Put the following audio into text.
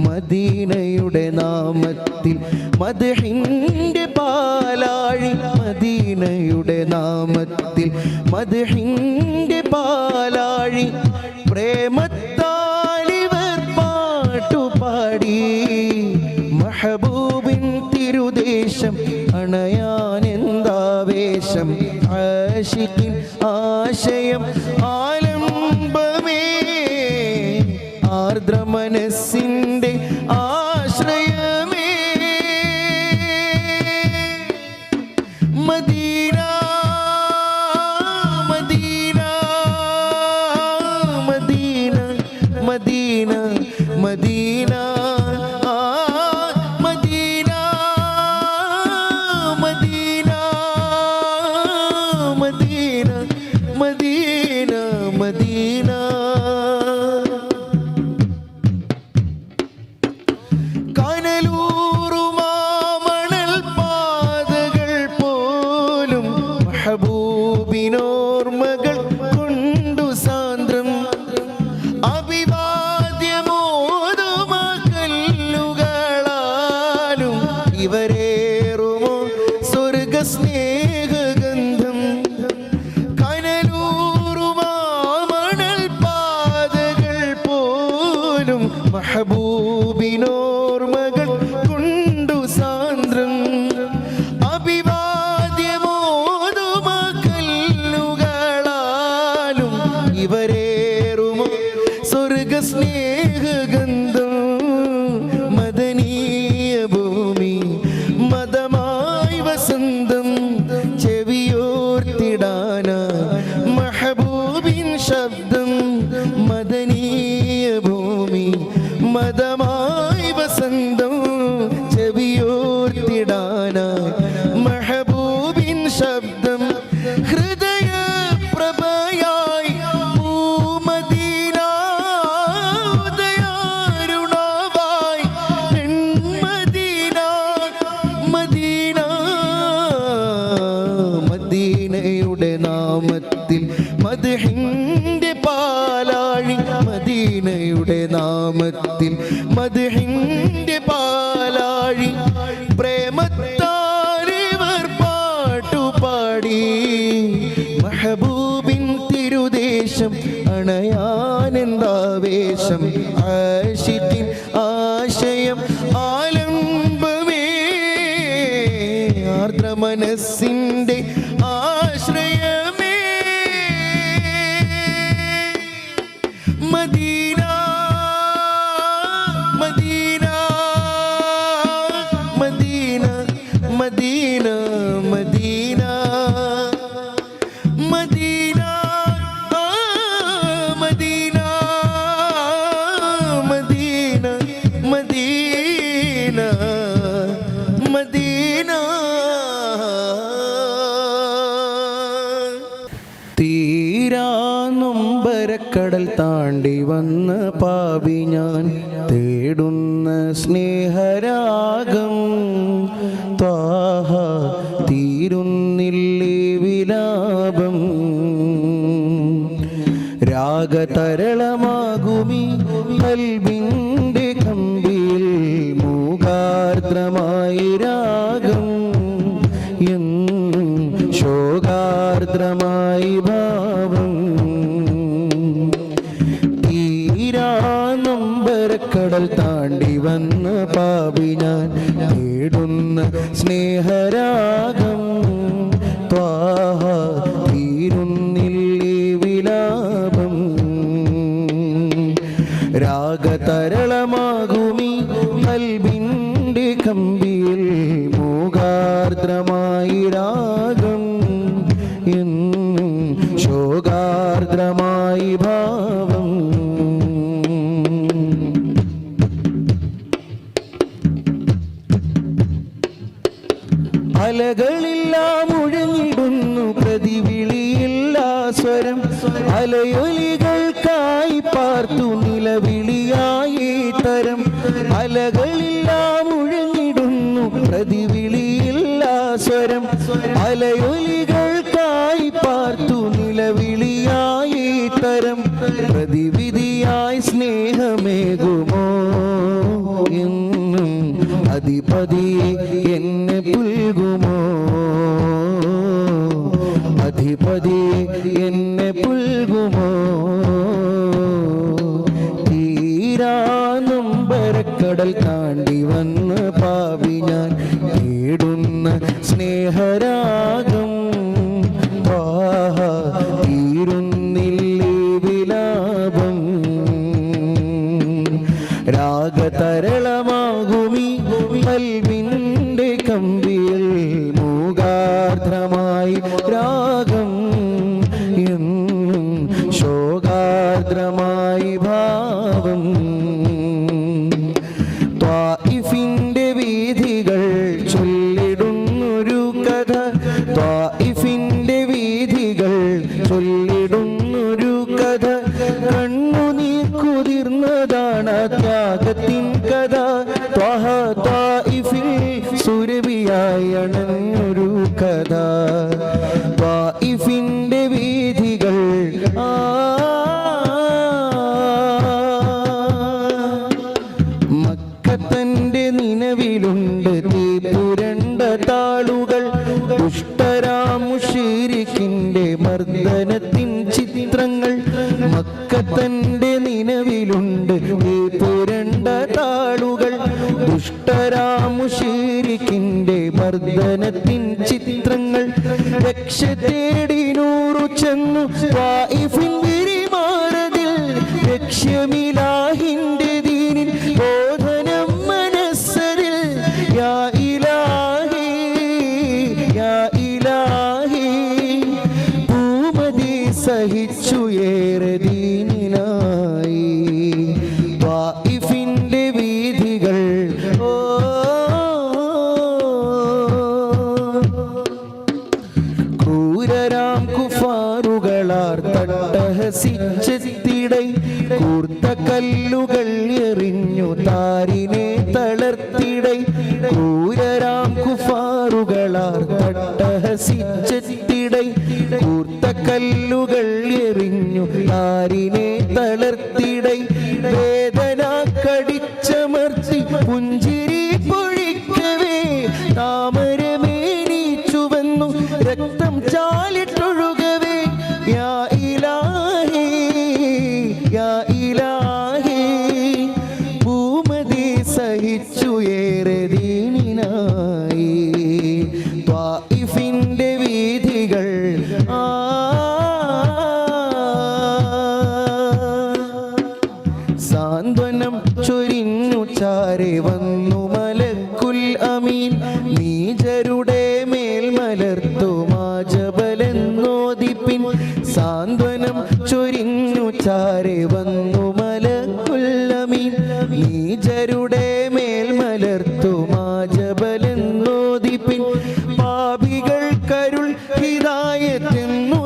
മദീനയുടെ നാമത്തിൽ മദ്ഹിന്റെ പാലാഴി മദീനയുടെ നാമത്തിൽ മദ്ഹിന്റെ പാലാഴി പ്രേമത്താലിവർ പാട്ടുപാടി മഹബൂബിൻ തിരുദേശം അണയാനെന്താവേശം ആശിക്കിൻ ആശയം ആലംബമേ ആർദ്ര മനസ്സിൻ്റെ ആശ്രയമേ Medina Medina Medina Medina Medina മഹബൂബിനോർമകൾ കൊണ്ടു സാന്ദ്രം അഭിവാദ്യമോതുമകല്ലുകളാലും ഇവരേറുമോ സ്വർഗസ്നേഹഗന്ധം കനലൂറുമാമണൽ പാതകൾ പോലും മഹബൂബിനോർമകൾ കൊണ്ടു സാന്ദ്രം ഇവരേറുമോ സ്വർഗസ്നേഹഗന്ധം മദനീയ ഭൂമി മദമായി വസന്തം ചെവിയോർത്തിടാന മഹബൂബിൻ ശബ്ദം മദനീയ ഭൂമി മദമായി വസന്തം ചെവിയോർത്തിടാന മഹബൂബിൻ ശബ്ദം ഹൃദയ പ്രഭയായി മദീനയുടെ നാമത്തിൽ മദ്ഹിന്റെ പാലാഴി മദീനയുടെ നാമത്തിൽ മദ്ഹിന്റെ പാലാഴി പ്രേമത്താലിവർ പാട്ടുപാടി മഹബൂബിൻ തിരുദേശം അണയാനെന്താവേശം ആശിക്കിൻ ആശയം ആലംബമേ ആർദ്ര മനസ്സിൻ്റെ ആശ്രയമേ Medina Medina Medina Medina Medina Medina Medina Medina Medina Medina തീരാനൊമ്പരക്കടൽ താണ്ടി വന്ന പാപി ഞാൻ തേടുന്ന സ്നേഹരാഗം ത്വാഹ തീരുന്നില്ലേ വിലാപം രാഗതരളമാകുമി കൽബിൻ്റെ കമ്പിയിൽ മൂകാർദ്രമായി രാഗം എന്നും ശോകാർദ്രമായി ഭാവം തീരാനൊമ്പരക്കടൽ താണ്ടി വന്ന പാപി ഞാൻ തേടുന്ന സ്നേഹരാഗം ത്വാഹ തീരുന്നില്ലേ വിലാപം രാഗതരളമാകുമി കൽബിൻ്റെ കമ്പിയിൽ മൂകാർദ്രമായി രാഗം എന്നും ശോകാർദ്രമായി ഭാവം അലകളില്ല മുഴങ്ങിടുന്നു പ്രതിവിളിയില്ല സ്വരം അലയൊലികൾക്കായി പാർത്തു നിലവിളിയായി തരം അലകളില്ല മുഴങ്ങിടുന്നു പ്രതിവിളിയില്ല സ്വരം അലയൊലികൾക്കായി പാർത്തു നിലവിളിയായി തരം പ്രതിവിധിയായി സ്നേഹമേകുമോ അധിപതിയെ എന്നെ പുൽകുമോ, അധിപതിയെ എന്നെ പുൽകുമോ. തീരാനൊമ്പരക്കടൽ താണ്ടി വന്ന് പാപി ഞാൻ തേടുന്ന സ്നേഹരാഗം തീരുന്നില്ലേ വിലാപം. രാഗതരളമാകുമീ കൽവിൻ്റെ കമ്പിയിൽ മൂകാർദ്രമായി രാഗം എന്നും ശോകാർദ്രമായി ഭാവം. ത്വാഇഫിൻ്റെ വീഥികൾ ചൊല്ലിടുന്നൊരു കഥ, ത്വാഇഫിൻ്റെ വീഥികൾ ചൊല്ലിടുന്നൊരു കഥ. കണ്ണുനീർ കുതിർന്നതാണ് ത്യാഗത്തിൻ കഥ. ത്വാഇഫിൽ സുരഭിയായി അണഞ്ഞൊരു കഥ. ത്വാഇഫിൻ്റെ വീഥികൾ മക്കത്തൻ്റെ നിലവിലുണ്ട് തീ പുരണ്ട താളുകൾ. ദുഷ്ടരാം മുശ്രിക്കിന്റെ മർദ്ദനത്തിൻ ചിത്രങ്ങൾ. മക്കത്തൻ്റെ നിലവിലുണ്ട് തീ പുരണ്ട താളുകൾ. ദുഷ്ടരാം മുശ്രിക്കിന്റെ മർദ്ദനത്തിൻ ചിത്രങ്ങൾ. രക്ഷ തേടി നൂറു ചെന്നു ത്വാഇഫിൻ വിരിമാറതിൽ. ലക്ഷ്യമിലാഹിന്റെ ദീനിൻ ബോധനം മനസ്സരിൽ. യാ ഇലാഹി യാ ഇലാഹി ഭൂമതി സഹിച്ചു ഏറെ ദീനിലായി. ത്വാഇഫിന്റെ വീഥികൾ ക്രൂരരാം കുഫാറുകളാർ തട്ടഹസിച്ചെത്തിടൈ. കൂർത്ത കല്ലുകൾ എറിഞ്ഞു താരിനെ തളർത്തിടൈ. ക്രൂരരാം കുഫാറുകളാർ തട്ടഹസിച്ചെത്തിടൈ. കൂർത്ത കല്ലുകൾ എറിഞ്ഞു താരിനെ തളർത്തിടൈ. വേദന കടിച്ചമർത്തി പുഞ്ചിരി പൊഴിക്കവേ താമരമേനി ചുവന്നു രക്തം ചാലിട്ടൊഴുകവേ. യാ ഇലാഹി യാ ഇലാഹി ഭൂമതി സഹിച്ചു ഏറെ ദീനിനായി. ത്വാഇഫിന്റെ വീഥികൾ സാന്ത്വനം ചൊരിഞ്ഞു ചാരെ വന്നു മലക്കുൽ അമീൻ. നീചരുടെ മേൽ മലർത്തുമാ ജബലെന്നോദിപ്പിൻ. സാന്ത്വനം ചൊരിഞ്ഞു ചാരെ വന്നു മലക്കുൽ അമീൻ. നീചരുടെ മേൽ മലർത്തുമാ ജബലെന്നോദിപ്പിൻ. പാപികൾ കരുൾ ഹിദായത്തെന്നു